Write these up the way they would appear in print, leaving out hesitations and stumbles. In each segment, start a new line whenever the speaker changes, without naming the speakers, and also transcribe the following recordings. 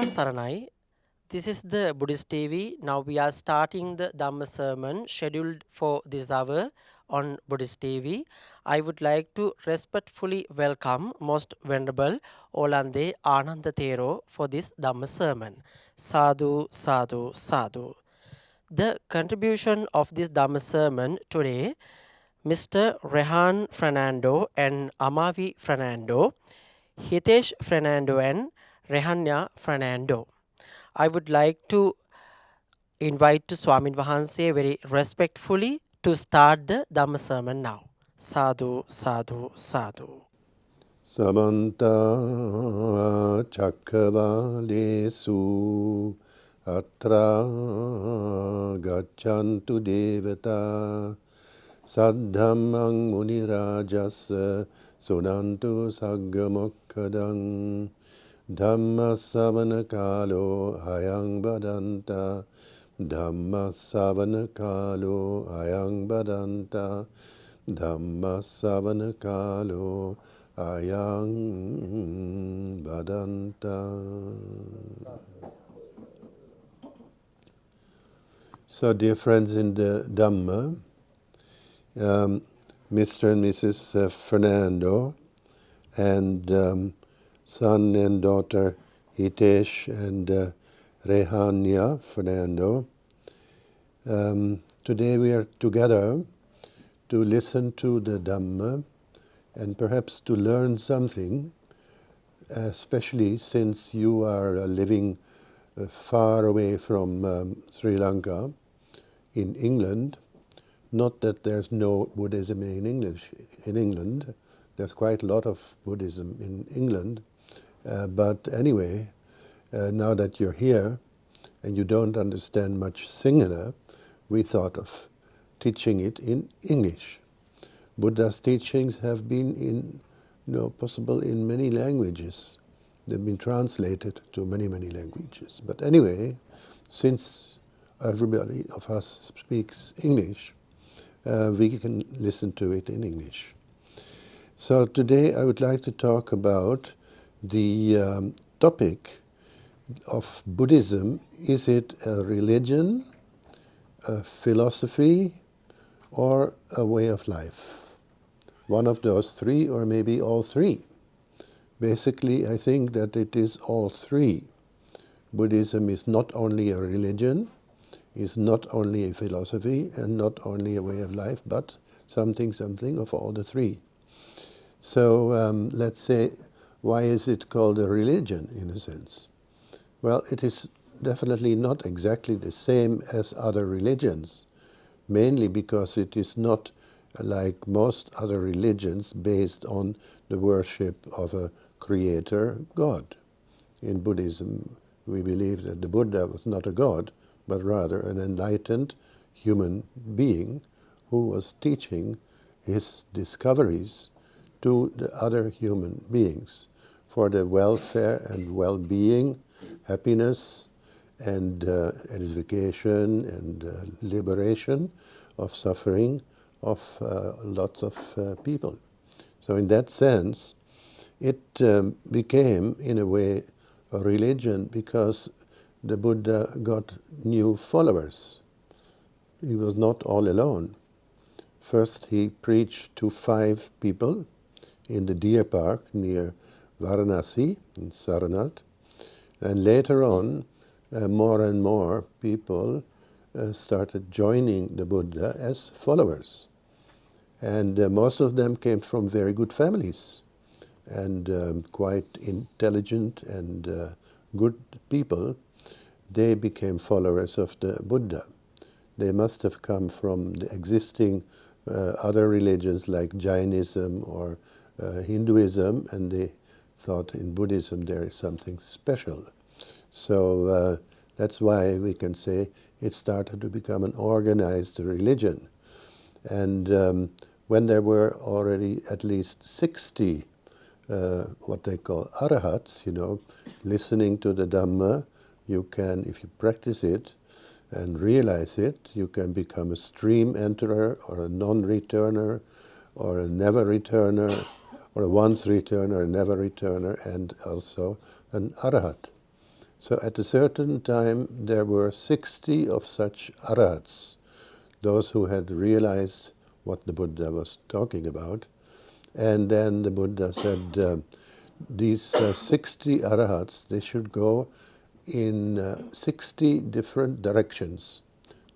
Teravan Saranai. This is the Buddhist TV. Now we are starting the Dhamma sermon scheduled for this hour on Buddhist TV. I would like to respectfully welcome Most Venerable Olande Ananda Thero for this Dhamma sermon. Sadhu, sadhu, sadhu. The contribution of this Dhamma sermon today, Mr. Rehan Fernando and Amavi Fernando, Hitesh Fernando and Rehanya Fernando. I would like to invite Swamin Vahanse very respectfully to start the Dhamma sermon now. Sadhu, sadhu, sadhu.
Samanta Chakravalesu Atra Gachantu Devata Saddhammang Munirajasa Sunantu Saggamokkadang Dhamma Savana Kalo Ayang Badanta Dhamma Savana Kalo Ayang Badanta Dhamma Savana Kalo Ayang Badanta. So, dear friends in the Dhamma, Mr. and Mrs. Fernando and son and daughter Hitesh and Rehanya Fernando, today we are together to listen to the Dhamma and perhaps to learn something, especially since you are living far away from Sri Lanka in England. Not that there's no Buddhism in England. There's quite a lot of Buddhism in England. But anyway, now that you're here and you don't understand much Sinhala, we thought of teaching it in English. Buddha's teachings have been possible in many languages. They've been translated to many, many languages. But anyway, since everybody of us speaks English, we can listen to it in English. So today I would like to talk about the topic of Buddhism. Is it a religion, a philosophy, or a way of life? One of those three, or maybe all three. Basically, I think that it is all three. Buddhism is not only a religion, is not only a philosophy, and not only a way of life, but something of all the three. So let's say, why is it called a religion, in a sense? Well, it is definitely not exactly the same as other religions, mainly because it is not, like most other religions, based on the worship of a creator God. In Buddhism, we believe that the Buddha was not a god, but rather an enlightened human being who was teaching his discoveries to the other human beings for the welfare and well-being, happiness and edification and liberation of suffering of lots of people. So in that sense, it became, in a way, a religion because the Buddha got new followers. He was not all alone. First, he preached to 5 people in the deer park near Varanasi in Sarnath. And later on, more and more people started joining the Buddha as followers. And most of them came from very good families and quite intelligent and good people. They became followers of the Buddha. They must have come from the existing other religions like Jainism or Hinduism, and they thought in Buddhism there is something special. So that's why we can say it started to become an organized religion. And when there were already at least 60 what they call arahats, listening to the Dhamma, you can, if you practice it and realize it, you can become a stream enterer or a non-returner or a never returner or a once returner, a never returner, and also an arahat. So at a certain time there were 60 of such arahats, those who had realized what the Buddha was talking about. And then the Buddha said, these 60 arahats, they should go in 60 different directions.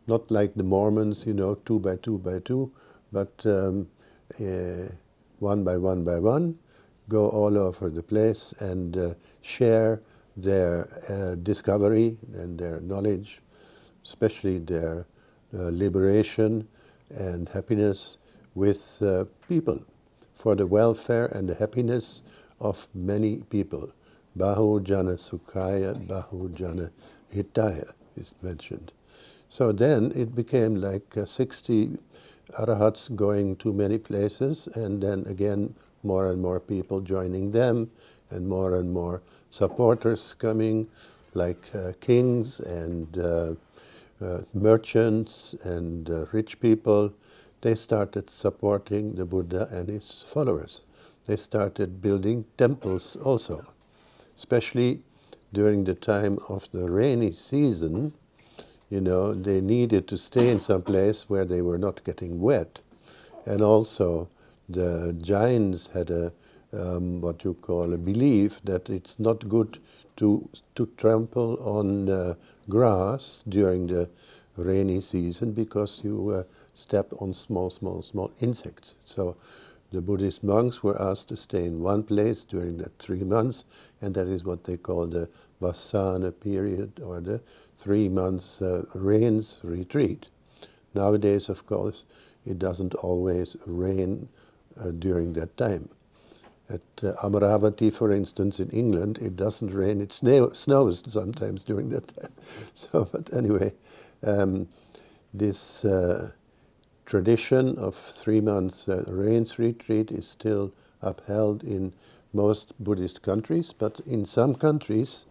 Not like the Mormons, 2 by 2 by 2, but 1 by 1 by 1, go all over the place and share their discovery and their knowledge, especially their liberation and happiness with people, for the welfare and the happiness of many people. Bahu jana sukhaya, bahu jana hitaya is mentioned. So then it became like 60 arahats going to many places, and then again more and more people joining them, and more supporters coming, like kings and merchants and rich people. They started supporting the Buddha and his followers. They started building temples also, especially during the time of the rainy season. They needed to stay in some place where they were not getting wet. And also the Jains had what you call a belief that it's not good to trample on grass during the rainy season, because you step on small insects. So the Buddhist monks were asked to stay in one place during that 3 months, and that is what they call the Vassana period, or the 3 months rains retreat. Nowadays, of course, it doesn't always rain during that time. At Amaravati, for instance, in England, it doesn't rain, it snows sometimes during that time. So, but anyway, this tradition of 3 months rains retreat is still upheld in most Buddhist countries, but in some countries,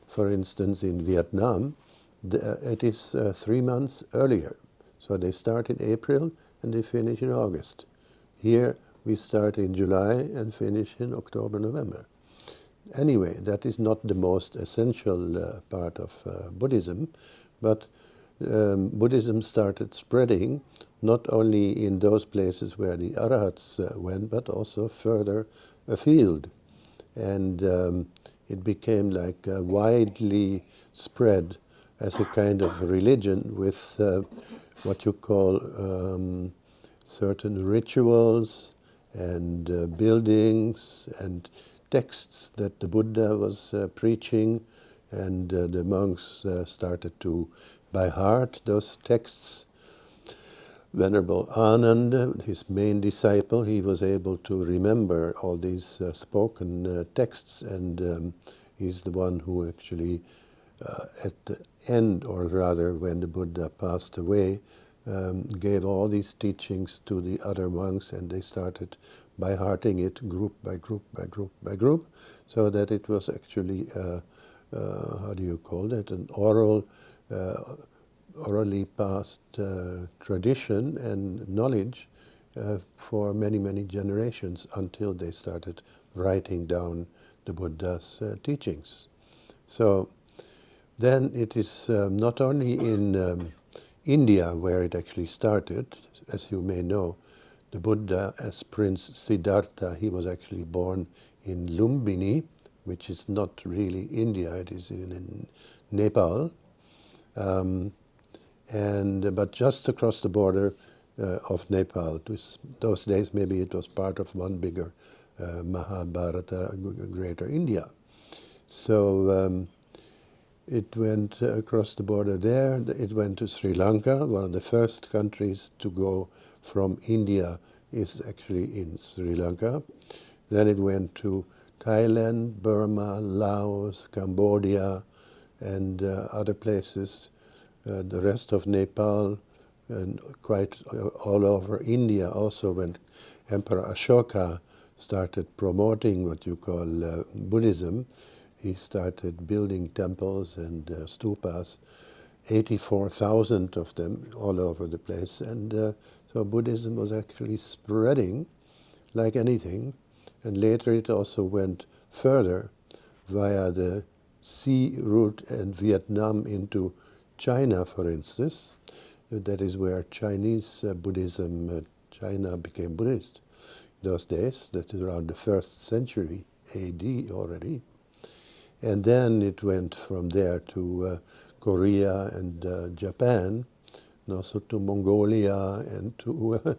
for instance in Vietnam, it is 3 months earlier. So they start in April and they finish in August. Here we start in July and finish in October, November. Anyway, that is not the most essential part of Buddhism, but Buddhism started spreading not only in those places where the arahats went, but also further afield. And it became like widely spread as a kind of religion with what you call certain rituals and buildings and texts that the Buddha was preaching, and the monks started to by heart those texts. Venerable Ananda, his main disciple, he was able to remember all these spoken texts, and he's the one who actually at the end, or rather when the Buddha passed away, gave all these teachings to the other monks, and they started by hearting it group by group by group by group, so that it was actually, how do you call that, an orally passed tradition and knowledge for many generations, until they started writing down the Buddha's teachings. So then it is not only in India where it actually started. As you may know, the Buddha, as Prince Siddhartha, he was actually born in Lumbini, which is not really India, it is in Nepal. But just across the border of Nepal. Those days maybe it was part of one bigger Mahabharata, Greater India. So it went across the border there. It went to Sri Lanka. One of the first countries to go from India is actually in Sri Lanka. Then it went to Thailand, Burma, Laos, Cambodia, and other places. The rest of Nepal, and quite all over India also, when Emperor Ashoka started promoting what you call Buddhism, he started building temples and stupas, 84,000 of them all over the place. And so Buddhism was actually spreading like anything. And later it also went further via the sea route and Vietnam into China, for instance. That is where Chinese Buddhism, China became Buddhist. Those days, that is around the 1st century AD already. And then it went from there to Korea and Japan, and also to Mongolia and to,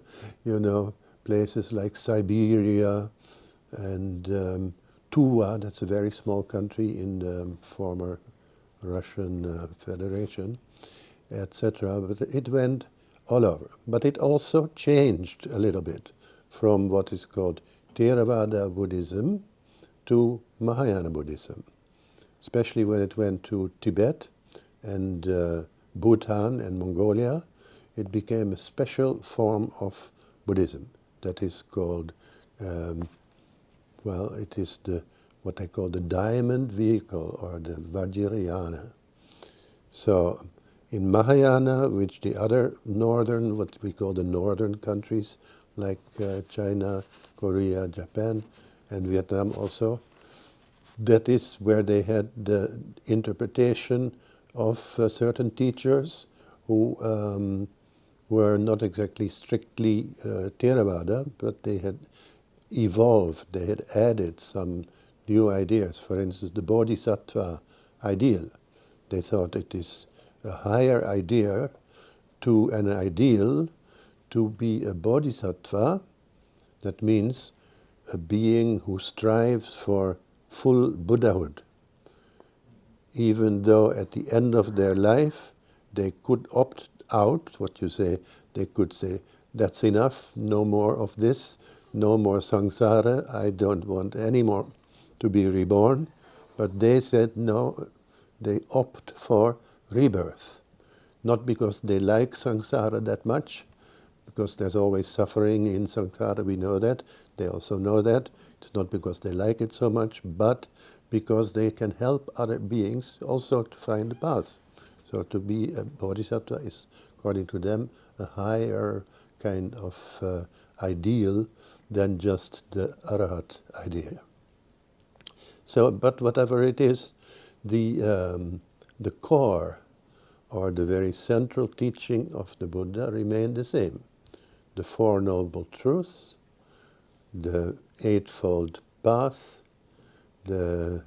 places like Siberia and Tuva, that's a very small country in the former Russian Federation, etc. But it went all over. But it also changed a little bit from what is called Theravada Buddhism to Mahayana Buddhism, especially when it went to Tibet and Bhutan and Mongolia. It became a special form of Buddhism that is called, it is what I call the diamond vehicle, or the Vajrayana. So in Mahayana, which the other northern, what we call the northern countries, like China, Korea, Japan, and Vietnam also, that is where they had the interpretation of certain teachers who were not exactly strictly Theravada, but they had evolved, they had added some new ideas. For instance, the Bodhisattva ideal. They thought it is a higher idea to an ideal to be a Bodhisattva. That means a being who strives for full Buddhahood, even though at the end of their life they could opt out, they could say, that's enough, no more of this, no more samsara, I don't want any more to be reborn. But they said no, they opt for rebirth. Not because they like samsara that much, because there's always suffering in samsara, we know that. They also know that. It's not because they like it so much, but because they can help other beings also to find the path. So to be a bodhisattva is, according to them, a higher kind of ideal than just the arahat idea. So, but whatever it is, the core, or the very central teaching of the Buddha remained the same. The Four Noble Truths, the Eightfold Path, the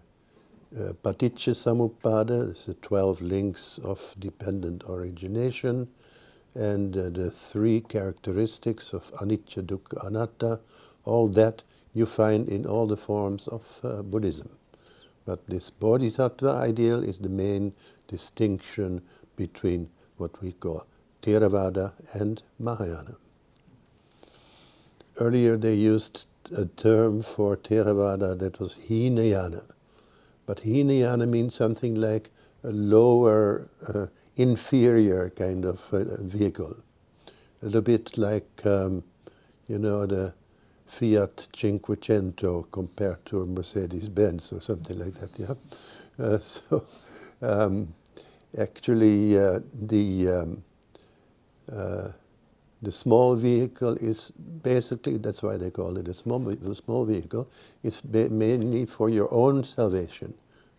Paticca Samuppada, the 12 links of dependent origination, and the 3 characteristics of anicca, dukkha, anatta. All that you find in all the forms of Buddhism. But this bodhisattva ideal is the main distinction between what we call Theravada and Mahayana. Earlier they used a term for Theravada that was Hinayana. But Hinayana means something like a lower, inferior kind of vehicle. A little bit like, the Fiat Cinquecento compared to a Mercedes-Benz or something like that, yeah? Actually, the small vehicle is basically, that's why they call it a small vehicle, it's mainly for your own salvation.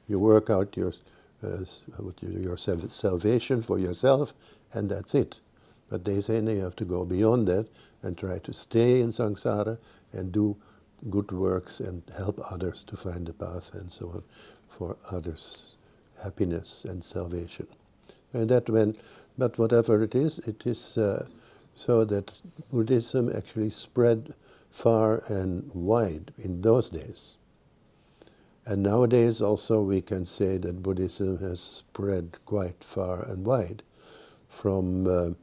You work out your salvation for yourself, and that's it. But they say now you have to go beyond that and try to stay in samsara and do good works and help others to find the path and so on, for others' happiness and salvation. And that but whatever it is so that Buddhism actually spread far and wide in those days. And nowadays also we can say that Buddhism has spread quite far and wide, from,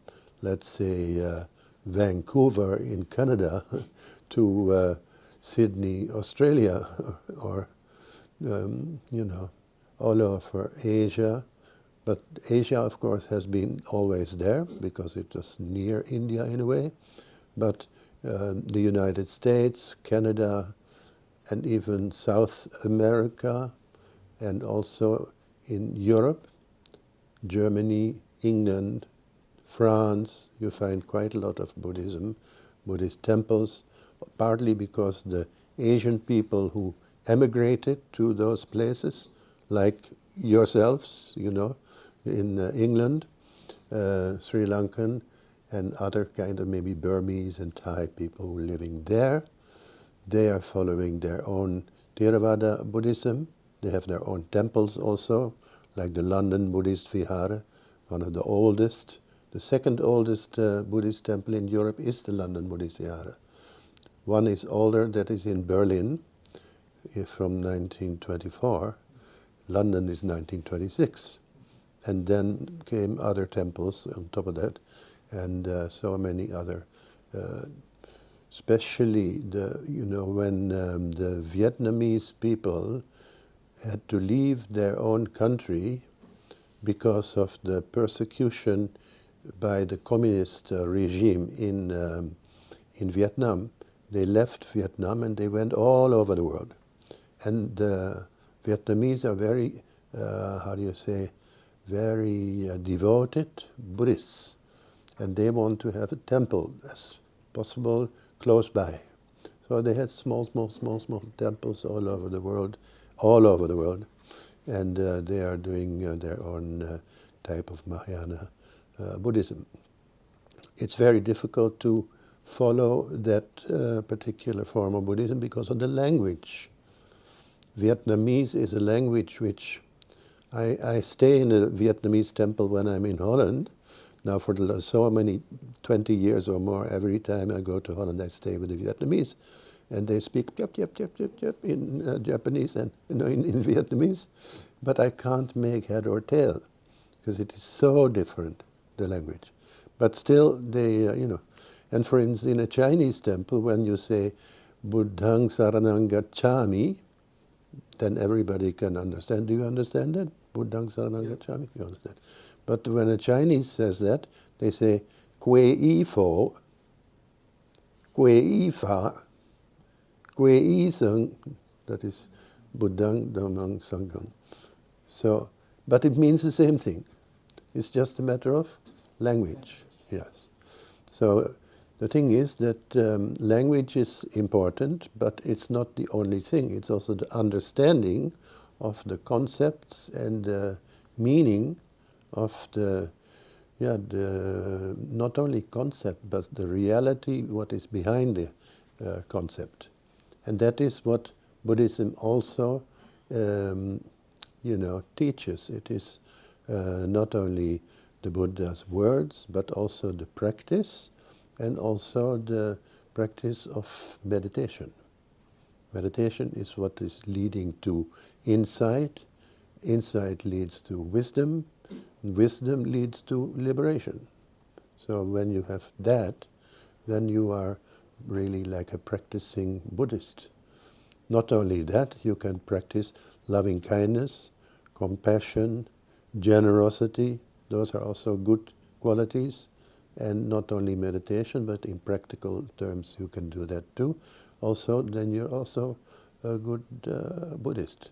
let's say, Vancouver in Canada to Sydney, Australia, or, all over Asia. But Asia, of course, has been always there because it was near India in a way. But the United States, Canada, and even South America, and also in Europe, Germany, England, France, you find quite a lot of Buddhism, Buddhist temples, partly because the Asian people who emigrated to those places, like yourselves, in England, Sri Lankan, and other kind of maybe Burmese and Thai people who are living there. They are following their own Theravada Buddhism. They have their own temples also, like the London Buddhist Vihara, one of the oldest. The second oldest Buddhist temple in Europe is the London Buddhist Vihara. One is older, that is in Berlin, from 1924. London is 1926. And then came other temples on top of that, and so many other, especially when the Vietnamese people had to leave their own country because of the persecution by the communist regime in Vietnam. They left Vietnam and they went all over the world. And the Vietnamese are very, very devoted Buddhists. And they want to have a temple as possible close by. So they had small temples all over the world. And they are doing their own type of Mahayana Buddhism. It's very difficult to follow that particular form of Buddhism because of the language. Vietnamese is a language which I stay in a Vietnamese temple when I'm in Holland. Now for so many 20 years or more, every time I go to Holland, I stay with the Vietnamese. And they speak yep in Japanese and in Vietnamese. But I can't make head or tail because it is so different, the language. But still, they, And for instance, in a Chinese temple, when you say Buddhang Saranang Gacchami, then everybody can understand. Do you understand that? Buddhang Saranang Gacchami? You understand. But when a Chinese says that, they say Kwe I Fo, Kwe I Fa, Kwe I Sung, that is Buddhang Dhammang Sanghang. So, but it means the same thing. It's just a matter of language, yes. So the thing is that language is important, but it's not the only thing. It's also the understanding of the concepts and the meaning of the not only concept, but the reality, what is behind the concept. And that is what Buddhism also, teaches. It is not only the Buddha's words, but also the practice, and also the practice of meditation. Meditation is what is leading to insight. Insight leads to wisdom. Wisdom leads to liberation. So when you have that, then you are really like a practicing Buddhist. Not only that, you can practice loving kindness, compassion, generosity. Those are also good qualities. And not only meditation, but in practical terms you can do that too. Also, then you're also a good Buddhist.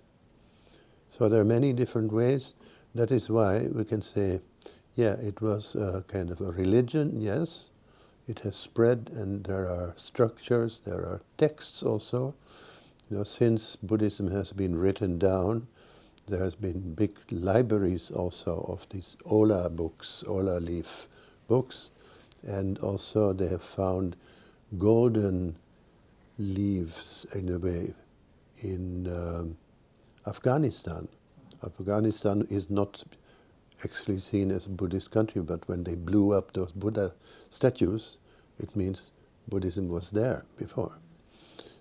So there are many different ways. That is why we can say, it was a kind of a religion, yes. It has spread, and there are structures, there are texts also. Since Buddhism has been written down, there has been big libraries also of these Ola books, Ola leaf books, and also they have found golden leaves in a way in Afghanistan. Afghanistan is not actually seen as a Buddhist country, but when they blew up those Buddha statues, it means Buddhism was there before.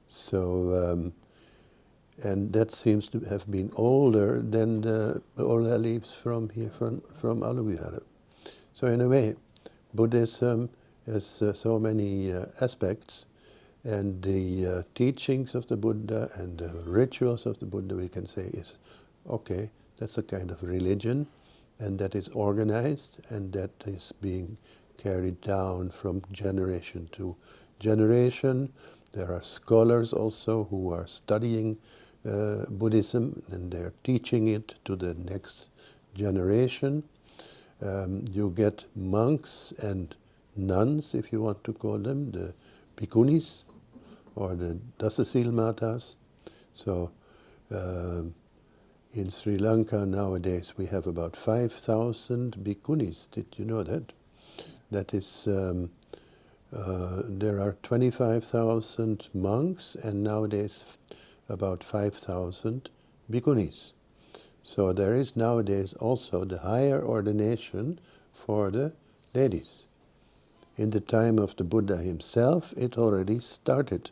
So, and that seems to have been older than the Ola leaves from here, from Aluvihara. So in a way, Buddhism has so many aspects, and the teachings of the Buddha and the rituals of the Buddha, we can say, is okay, that's a kind of religion, and that is organized, and that is being carried down from generation to generation. There are scholars also who are studying Buddhism, and they're teaching it to the next generation. You get monks and nuns, if you want to call them, the bhikkhunis or the Dasasil Matas. So In Sri Lanka nowadays we have about 5,000 bhikkhunis. Did you know that? That is, there are 25,000 monks and nowadays about 5,000 bhikkhunis. So there is nowadays also the higher ordination for the ladies. In the time of the Buddha himself, it already started.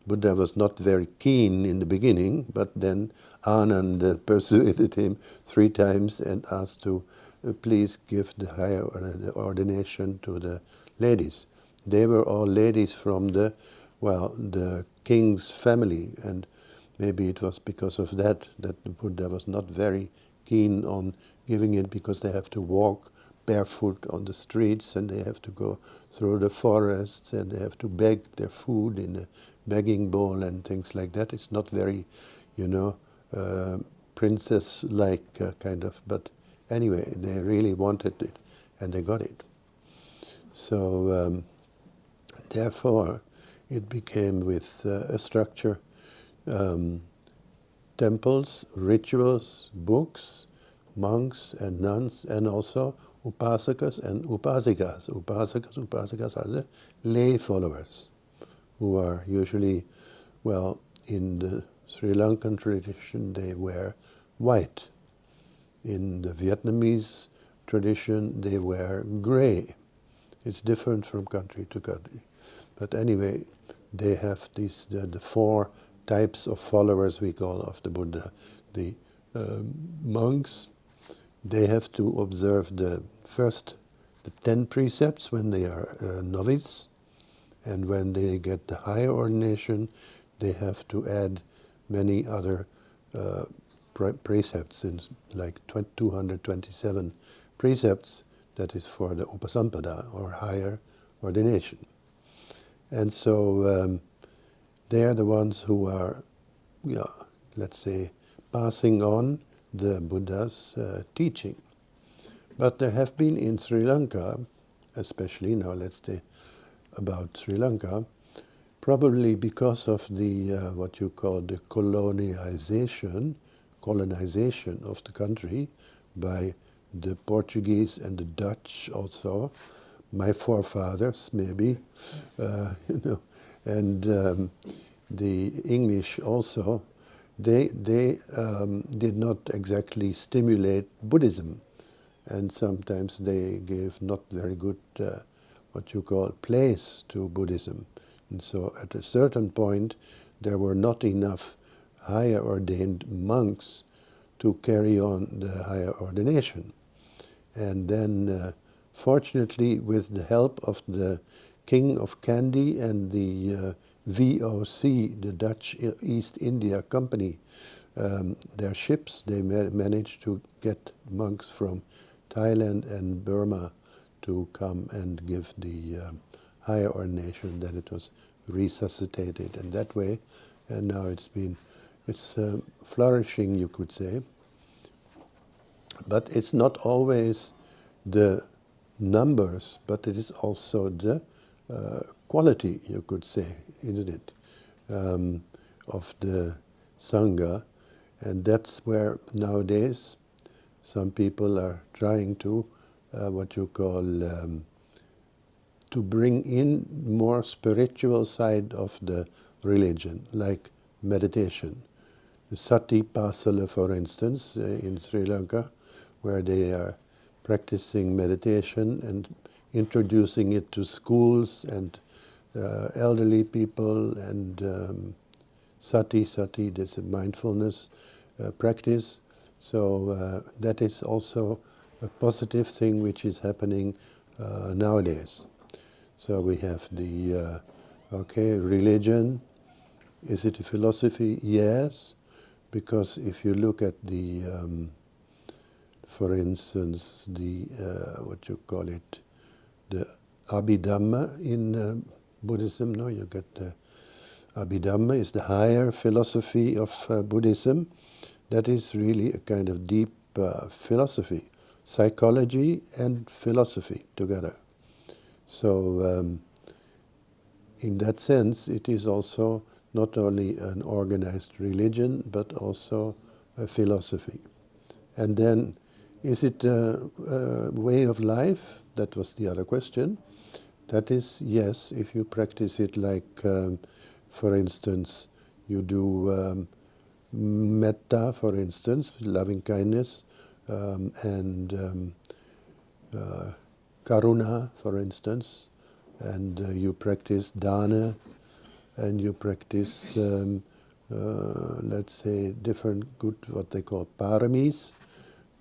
Buddha was not very keen in the beginning, but then Ananda persuaded him 3 times and asked to please give the higher ordination to the ladies. They were all ladies from the king's family, and maybe it was because of that the Buddha was not very keen on giving it, because they have to walk barefoot on the streets and they have to go through the forests and they have to beg their food in a begging bowl and things like that. It's not very, princess-like kind of, but anyway, they really wanted it and they got it. So therefore, it became with a structure, temples, rituals, books, monks and nuns, and also upasakas and upasikas. Upasikas are the lay followers, who are usually, in the Sri Lankan tradition they wear white. In the Vietnamese tradition they wear gray. It's different from country to country. But anyway, they have these the 4 types of followers we call of the Buddha. The monks, they have to observe the 10 precepts when they are novice, and when they get the higher ordination, they have to add many other precepts, in like 227 precepts, that is for the upasampada, or higher ordination. And so they are the ones who are, let's say, passing on the Buddha's teaching. But there have been in Sri Lanka, especially now let's say about Sri Lanka, probably because of the what you call the colonization of the country by the Portuguese and the Dutch also, my forefathers maybe, and the English also. They did not exactly stimulate Buddhism, and sometimes they gave not very good what you call place to Buddhism. And so at a certain point there were not enough higher ordained monks to carry on the higher ordination. And then fortunately, with the help of the King of Kandy and the VOC, the Dutch East India Company, their ships, they managed to get monks from Thailand and Burma to come and give the higher ordination. Then it was resuscitated in that way, and now it's flourishing, you could say. But it's not always the numbers, but it is also the quality, you could say, isn't it, of the Sangha. And that's where nowadays some people are trying to, what you call, to bring in more spiritual side of the religion, like meditation. The Sati Pasala, for instance, in Sri Lanka, where they are practicing meditation and introducing it to schools and elderly people, and sati, that's a mindfulness practice. So that is also a positive thing which is happening nowadays. So we have the, religion. Is it a philosophy? Yes, because if you look at the, for instance, the, what you call it, the Abhidhamma in Buddhism, no, you get the Abhidhamma is the higher philosophy of Buddhism. That is really a kind of deep philosophy, psychology and philosophy together. So in that sense, it is also not only an organized religion, but also philosophy. And then, is it a way of life? That was the other question. That is, yes, if you practice it like, for instance, you do metta, for instance, loving kindness, and karuna, for instance, and you practice dana, and you practice, let's say, different good, what they call paramis,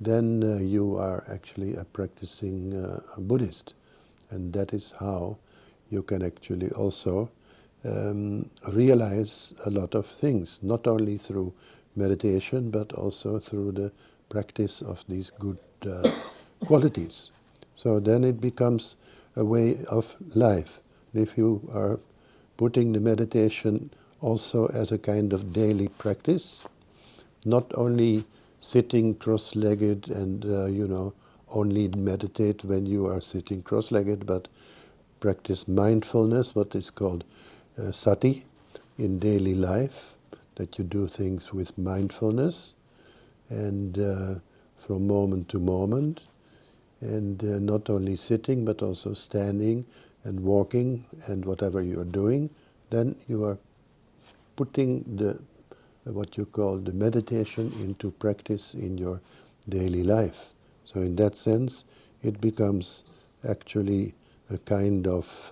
then you are actually a practicing Buddhist. And that is how you can actually also realize a lot of things, not only through meditation, but also through the practice of these good qualities. So then it becomes a way of life. If you are putting the meditation also as a kind of daily practice, not only sitting cross-legged and, only meditate when you are sitting cross-legged, but practice mindfulness, what is called sati, in daily life, that you do things with mindfulness and from moment to moment, and not only sitting but also standing and walking and whatever you are doing, then you are putting the what you call the meditation into practice in your daily life. So in that sense, it becomes actually a kind of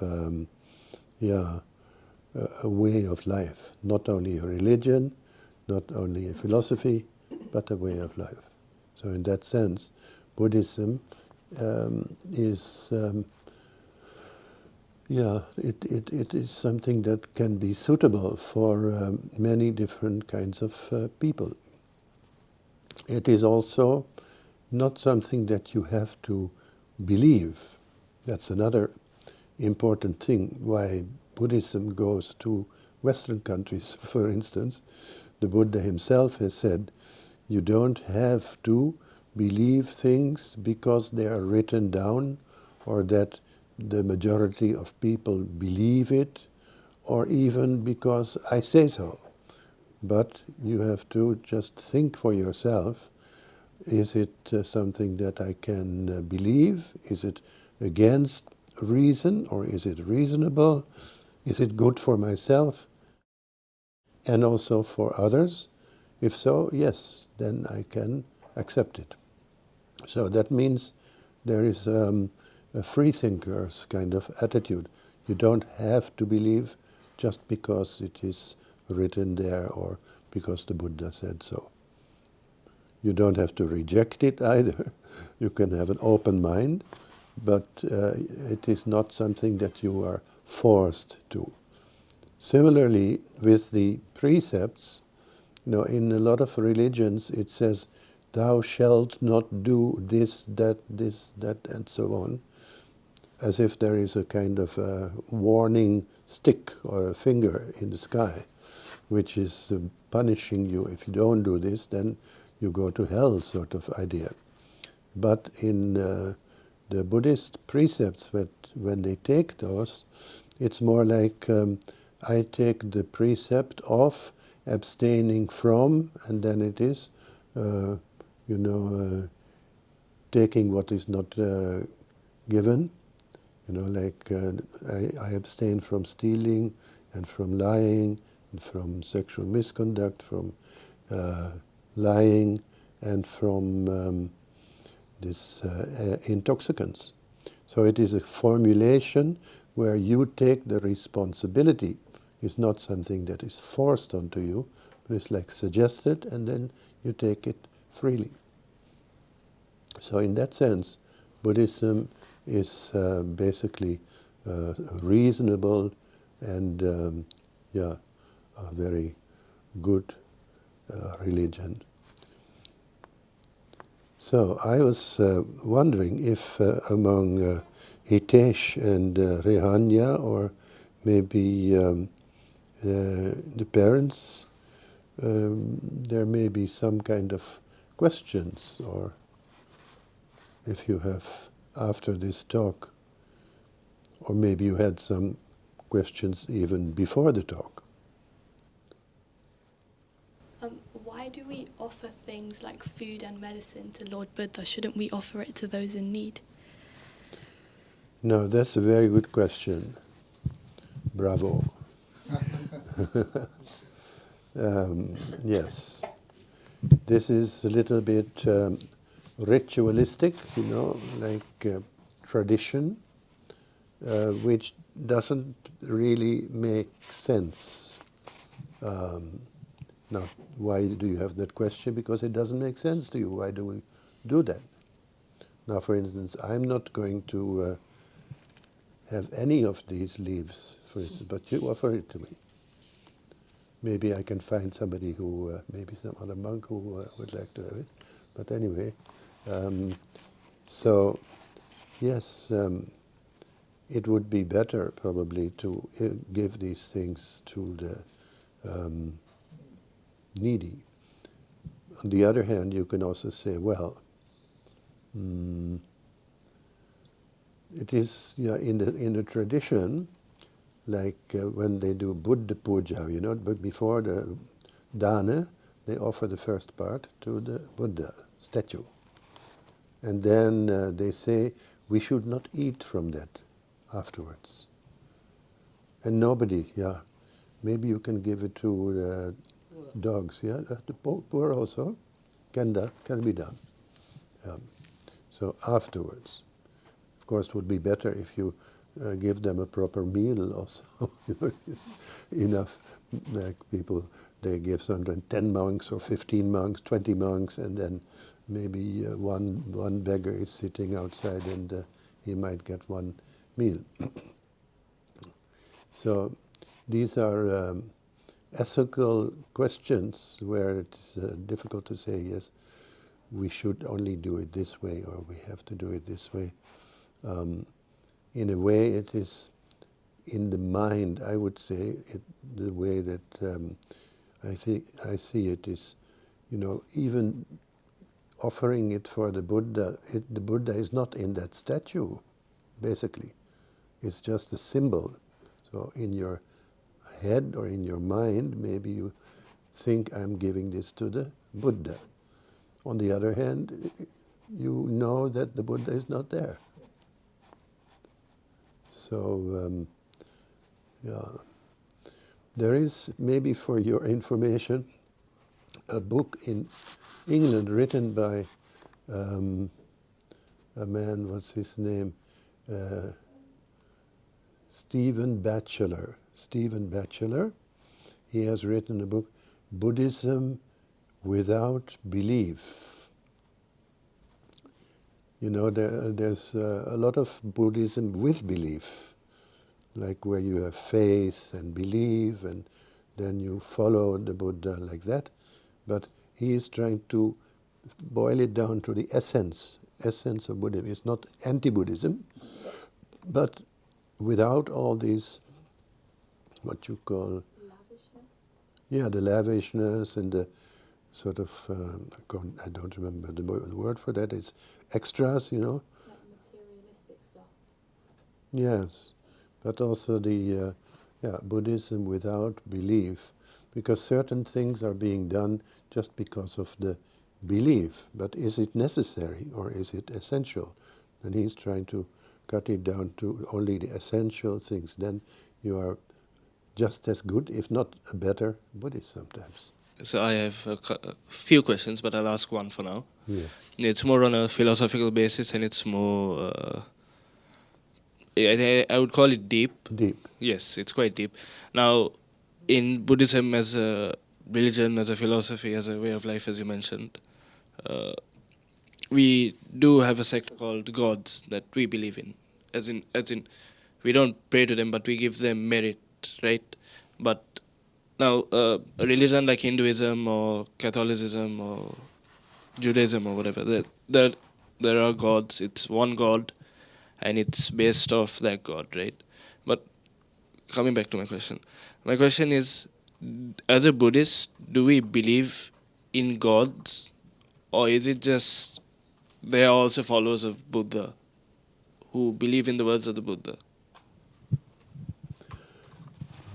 a way of life, not only a religion, not only a philosophy, but a way of life. So in that sense, Buddhism is it is something that can be suitable for many different kinds of people. It is also not something that you have to believe. That's another important thing why Buddhism goes to Western countries, for instance. The Buddha himself has said, you don't have to believe things because they are written down or that the majority of people believe it, or even because I say so. But you have to just think for yourself, is it something that I can believe? Is it against reason, or is it reasonable? Is it good for myself and also for others? If so, yes, then I can accept it. So that means there is a free thinker's kind of attitude. You don't have to believe just because it is written there or because the Buddha said so. You don't have to reject it either. You can have an open mind, but it is not something that you are forced to. Similarly, with the precepts, in a lot of religions it says, thou shalt not do this, that, and so on, as if there is a kind of a warning stick or a finger in the sky, which is punishing you. If you don't do this, then you go to hell, sort of idea. But in the Buddhist precepts, when they take those, it's more like I take the precept of abstaining from, and then it is, taking what is not given. Like I abstain from stealing and from lying and from sexual misconduct, from lying and from this intoxicants. So it is a formulation where you take the responsibility. It's not something that is forced onto you, but it's like suggested, and then you take it freely. So in that sense, Buddhism is basically reasonable and a very good religion. So I was wondering if among Hitesh and Rehanya, or maybe the parents, there may be some kind of questions, or if you have after this talk, or maybe you had some questions even before the talk.
Why do we offer things things like food and medicine to Lord Buddha, shouldn't we offer it to those in need?
No, that's a very good question. Bravo. Yes. This is a little bit ritualistic, like tradition, which doesn't really make sense. Now, why do you have that question? Because it doesn't make sense to you. Why do we do that? Now, for instance, I'm not going to have any of these leaves, for instance, but you offer it to me. Maybe I can find somebody who, maybe some other monk who would like to have it. But anyway, so yes, it would be better probably to give these things to the needy. On the other hand, you can also say, well, it is in the tradition, like when they do Buddha puja, but before the dana, they offer the first part to the Buddha statue. And then they say, we should not eat from that afterwards. And nobody, maybe you can give it to the dogs, the poor also, can be done. So afterwards. Of course, it would be better if you give them a proper meal also. Enough, like people, they give sometimes 10 monks or 15 monks, 20 monks, and then maybe one beggar is sitting outside and he might get one meal. So these are ethical questions where it's difficult to say, yes, we should only do it this way or we have to do it this way. In a way, it is in the mind, I would say, the way that I see it is, even offering it for the Buddha, the Buddha is not in that statue, basically. It's just a symbol. So in your head or in your mind, maybe you think I'm giving this to the Buddha. On the other hand, you know that the Buddha is not there. So, there is, maybe for your information, a book in England written by a man, what's his name? Stephen Batchelor. Stephen Batchelor. He has written a book, Buddhism Without Belief. There's a lot of Buddhism with belief, like where you have faith and believe, and then you follow the Buddha like that. But he is trying to boil it down to the essence of Buddhism. It's not anti-Buddhism, but without all these, what you call...
Lavishness?
Yeah, the lavishness and the sort of, I don't remember the word for that, it's extras,
Like materialistic stuff.
Yes, but also the Buddhism without belief, because certain things are being done just because of the belief. But is it necessary or is it essential? And he's trying to cut it down to only the essential things. Then you are just as good, if not a better Buddhist sometimes.
So I have a few questions, but I'll ask one for now.
Yeah.
It's more on a philosophical basis, and it's more, I would call it deep.
Deep.
Yes, it's quite deep. Now, in Buddhism as a religion, as a philosophy, as a way of life, as you mentioned, we do have a sect called gods that we believe in. As in, we don't pray to them, but we give them merit, right? But now, a religion like Hinduism or Catholicism or Judaism or whatever, there are gods. It's one god, and it's based off that god, right? But coming back to my question is, as a Buddhist, do we believe in gods, or is it just they are also followers of Buddha who believe in the words of the Buddha?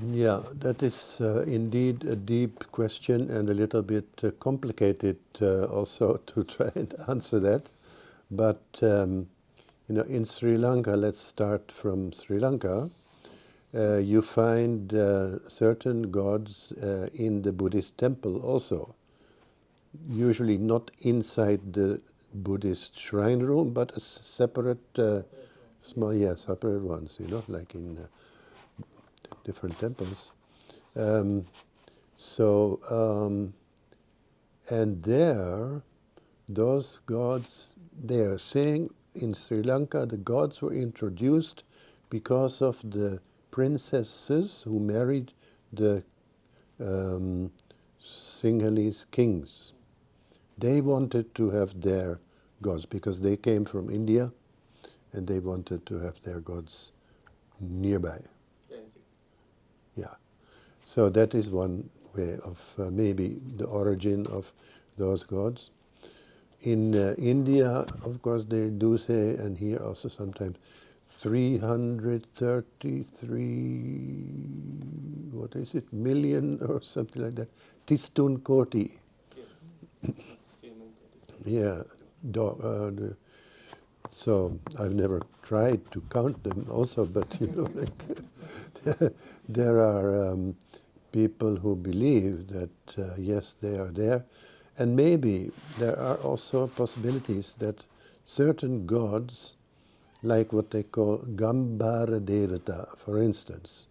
Yeah, that is indeed a deep question and a little bit complicated also to try and answer that. But in Sri Lanka, let's start from Sri Lanka. You find certain gods in the Buddhist temple also. Usually not inside the Buddhist shrine room, but a separate, separate ones. Like in different temples. And there, those gods, they are saying in Sri Lanka, the gods were introduced because of the princesses who married the Sinhalese kings. They wanted to have their gods because they came from India and they wanted to have their gods nearby. Yeah. So that is one way of maybe the origin of those gods. In India, of course, they do say, and here also sometimes, 333, what is it, million or something like that, Tistun Koti. Yeah. So I've never tried to count them also, but there are people who believe that yes, they are there. And maybe there are also possibilities that certain gods, like what they call Gambhara Devata, for instance,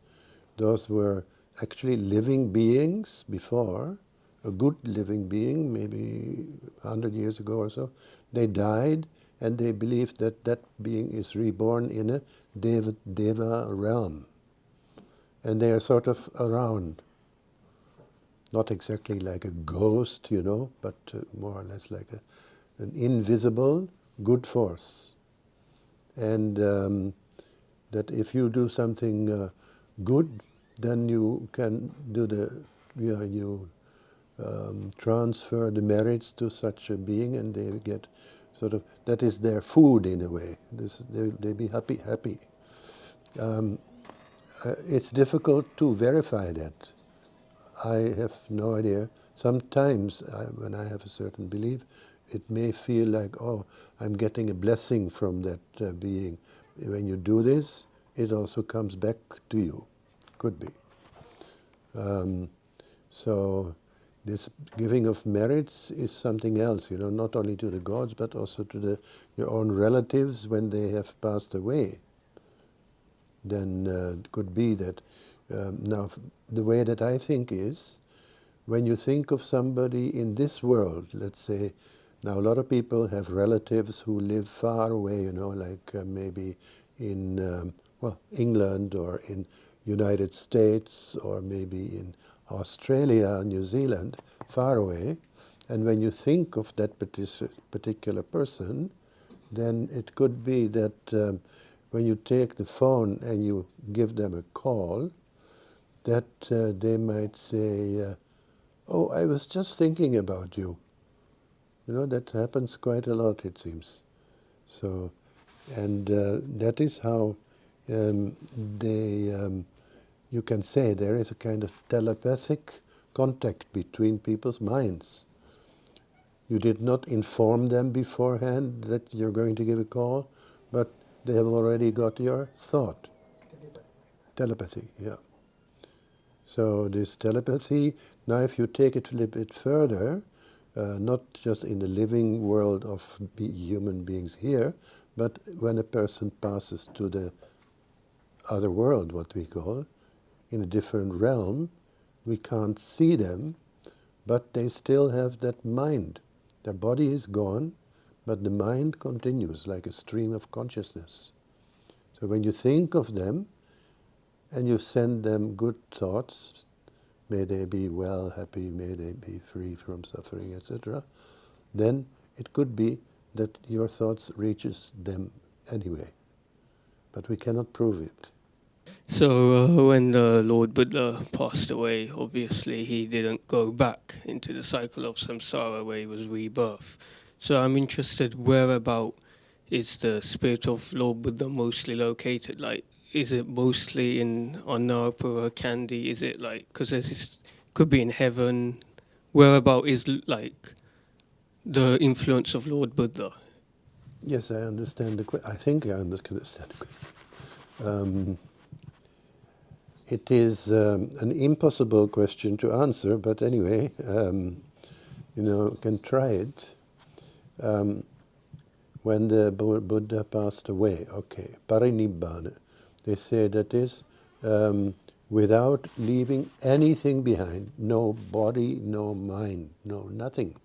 those were actually living beings before, a good living being, maybe 100 years ago or so. They died, and they believe that that being is reborn in a Deva realm. And they are sort of around. Not exactly like a ghost, but more or less like an invisible good force. And that if you do something good, then you can do you transfer the merits to such a being, and they get sort of, that is their food in a way. They be happy. It's difficult to verify that. I have no idea. Sometimes when I have a certain belief, it may feel like, oh, I'm getting a blessing from that being. When you do this, it also comes back to you. Could be. So this giving of merits is something else, not only to the gods, but also to your own relatives when they have passed away. Then it could be that, now the way that I think is, when you think of somebody in this world, let's say, now a lot of people have relatives who live far away, like maybe in England or in United States or maybe in Australia, New Zealand, far away. And when you think of that particular person, then it could be that when you take the phone and you give them a call, that they might say, oh, I was just thinking about you. That happens quite a lot, it seems. So, and that is how you can say there is a kind of telepathic contact between people's minds. You did not inform them beforehand that you're going to give a call, but they have already got your thought. Telepathy, yeah. So this telepathy, now if you take it a little bit further, not just in the living world of human beings here, but when a person passes to the other world, what we call, in a different realm, we can't see them, but they still have that mind. Their body is gone, but the mind continues like a stream of consciousness. So when you think of them, and you send them good thoughts, may they be well, happy, may they be free from suffering, etc., then it could be that your thoughts reaches them anyway. But we cannot prove it.
So when the Lord Buddha passed away, obviously he didn't go back into the cycle of samsara where he was rebirth. So I'm interested, whereabout is the spirit of Lord Buddha mostly located? Like, is it mostly in Annapura, Kandy? Is it like, because this could be in heaven? Whereabout is like the influence of Lord Buddha?
Yes, I understand I think I understand the question. It is an impossible question to answer, but anyway, can try it. When the Buddha passed away, okay, parinibbana, they say that is without leaving anything behind, no body, no mind, no nothing,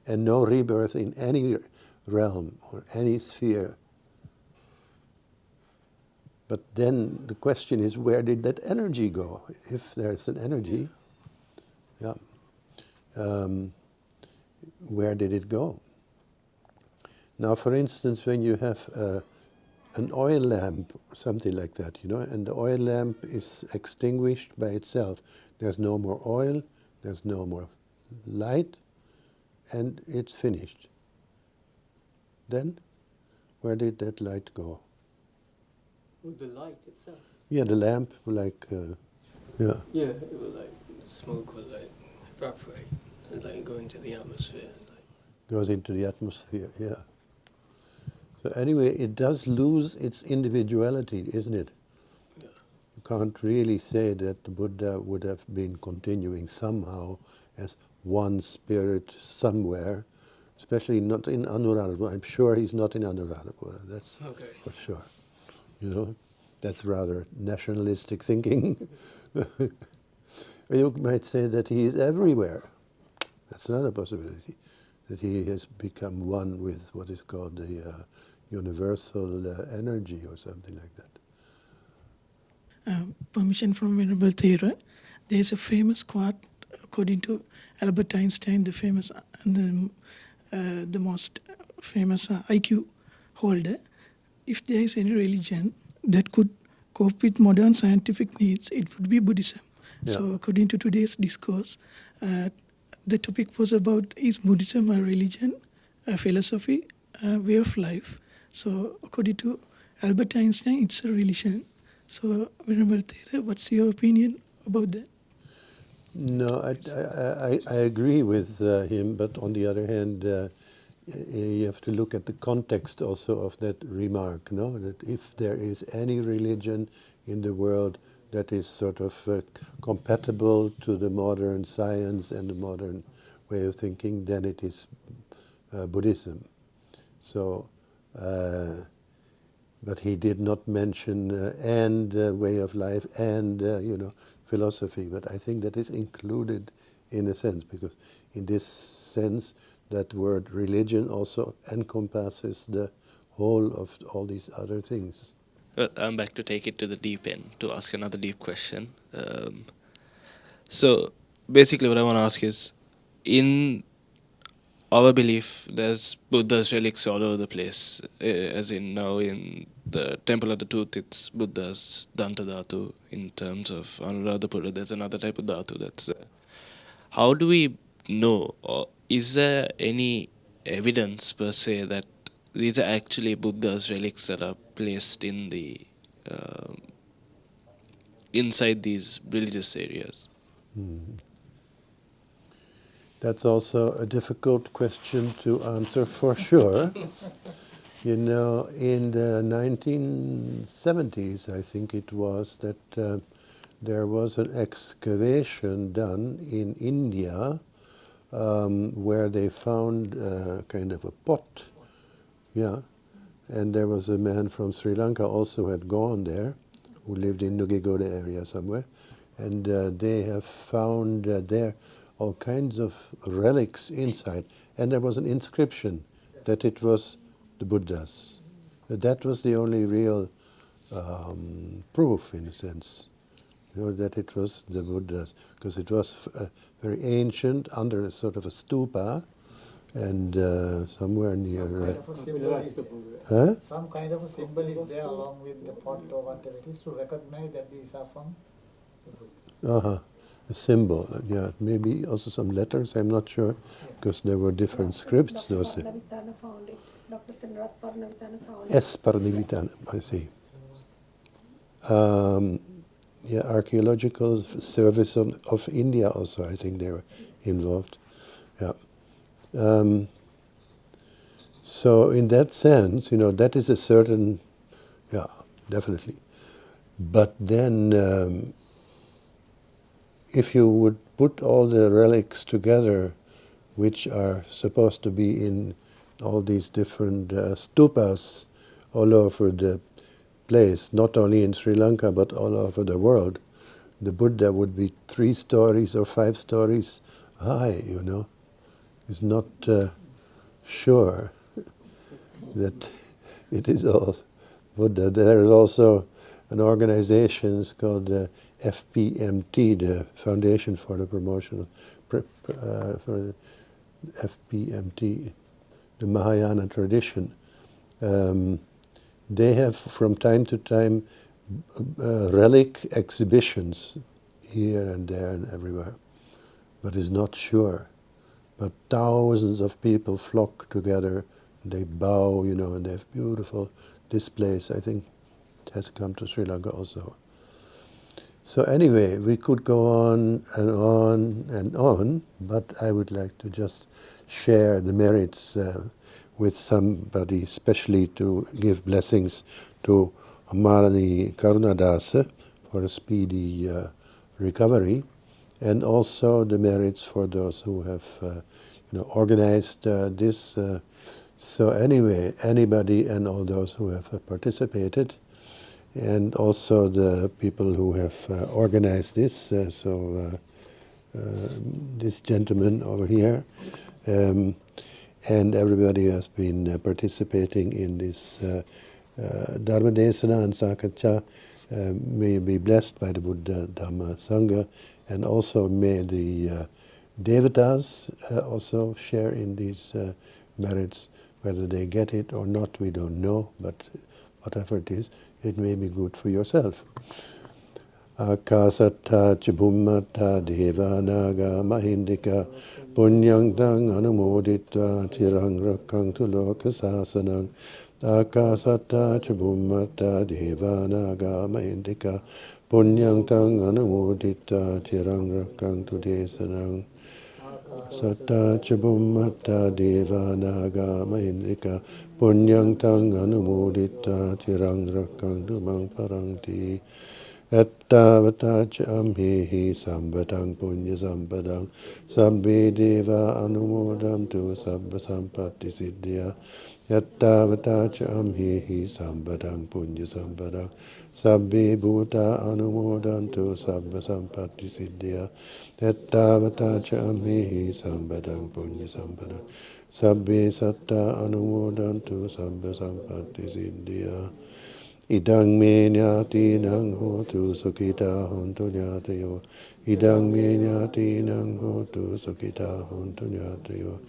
and no rebirth in any realm or any sphere. But then the question is, where did that energy go? If there's an energy, where did it go? Now, for instance, when you have an oil lamp, something like that, and the oil lamp is extinguished by itself, there's no more oil, there's no more light, and it's finished. Then, where did that light go?
With the light itself?
Yeah, the lamp, like,
Yeah, it will like, the smoke will like evaporate and like go into the atmosphere.
Goes into the atmosphere, yeah. So anyway, it does lose its individuality, isn't it?
Yeah.
You can't really say that the Buddha would have been continuing somehow as one spirit somewhere, especially not in Anuradhapura. I'm sure he's not in Anuradhapura, that's
Okay.
for sure. That's rather nationalistic thinking. You might say that he is everywhere. That's another possibility, that he has become one with what is called the universal energy or something like that.
Permission from Venerable Thero. There is a famous quote, according to Albert Einstein, the most famous IQ holder. If there is any religion that could cope with modern scientific needs, it would be Buddhism.
Yeah.
So according to today's discourse, the topic was about, is Buddhism a religion, a philosophy, a way of life? So according to Albert Einstein, it's a religion. So Venerable Thero, what's your opinion about that?
No, I agree with him, but on the other hand, you have to look at the context also of that remark, no? That if there is any religion in the world that is sort of compatible to the modern science and the modern way of thinking, then it is Buddhism. So, but he did not mention way of life and philosophy. But I think that is included in a sense, because in this sense, that word religion also encompasses the whole of all these other things.
I'm back to take it to the deep end, to ask another deep question. So basically what I want to ask is, in our belief, there's Buddha's relics all over the place. As in now in the Temple of the Tooth, it's Buddha's Danta Dhatu. In terms of Anuradhapura, there's another type of Dhatu that's there. How do we know, or is there any evidence per se that these are actually Buddha's relics that are placed in the inside these religious areas?
That's also a difficult question to answer for sure. In the 1970s, I think it was, that there was an excavation done in India where they found kind of a pot. Yeah. And there was a man from Sri Lanka also had gone there, who lived in Nugigoda area somewhere. And they have found there all kinds of relics inside. And there was an inscription that it was the Buddhas. That was the only real proof, in a sense, that it was the Buddhas. Because it was very ancient, under a sort of a stupa, and somewhere near...
Some kind of a symbol is there along with the pot or whatever it is to recognize that these are from the Buddha.
A symbol, yeah. Maybe also some letters, I'm not sure, because there were different scripts. Those. S. Parnivitana, I see. Yeah, Archaeological Service of India also, I think they were involved. Yeah. So in that sense, that is a certain, yeah, definitely. But then, if you would put all the relics together, which are supposed to be in all these different stupas all over the place, not only in Sri Lanka, but all over the world, the Buddha would be 3 stories or 5 stories high, It's not sure that it is all Buddha. There is also an organization called FPMT, the Foundation for the Promotion of for FPMT, the Mahayana tradition. They have from time to time relic exhibitions here and there and everywhere, but it's not sure. But thousands of people flock together, they bow, and they have beautiful displays. I think it has come to Sri Lanka also. So anyway, we could go on and on and on, but I would like to just share the merits with somebody, especially to give blessings to Malani Karunadasa for a speedy recovery, and also the merits for those who have organized this. So anyway, anybody and all those who have participated, and also the people who have organized this, this gentleman over here, and everybody who has been participating in this Dharma Desana and Sakacha, may be blessed by the Buddha, Dhamma, Sangha, and also may the Devatas also share in these merits. Whether they get it or not, we don't know, but whatever it is, it may be good for yourself. Akasatta Chibhummata Devanaga Mahindika Punyang Tang Anumoditva Tirang Rakangtu Lokasasanang Akasatta Chibhummata Devanaga Mahindika Punyang Tang Anumoditva Tirang Rakangtu Desanang Satta Chabhummata Devanaga Mahindrika Punyang Tang Anumodita Tirang Rakangtu Mang Parangti Ettavata Chamhehi Sambatang Punya Sampadang Sabbe Deva Anumodam Tu Sabba Sampatti Siddhya Ettavata Chamhehi Sambatang Punya Sampadang Sabbe Bhuta Anumodam Tu Sabba Sampatti Siddhya Ettavata Chamhehi Sambatang Punya Sampadang Sabbe Satta Anumodam Tu Sabba Sampatti Siddhya Idang me nyati nang hotu sukita hontu nyatayo. Idang me nyati nang hotu sukita hontu nyatayo.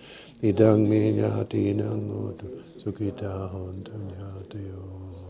Idang me nyati nang hotu sukita hontu nyatayo.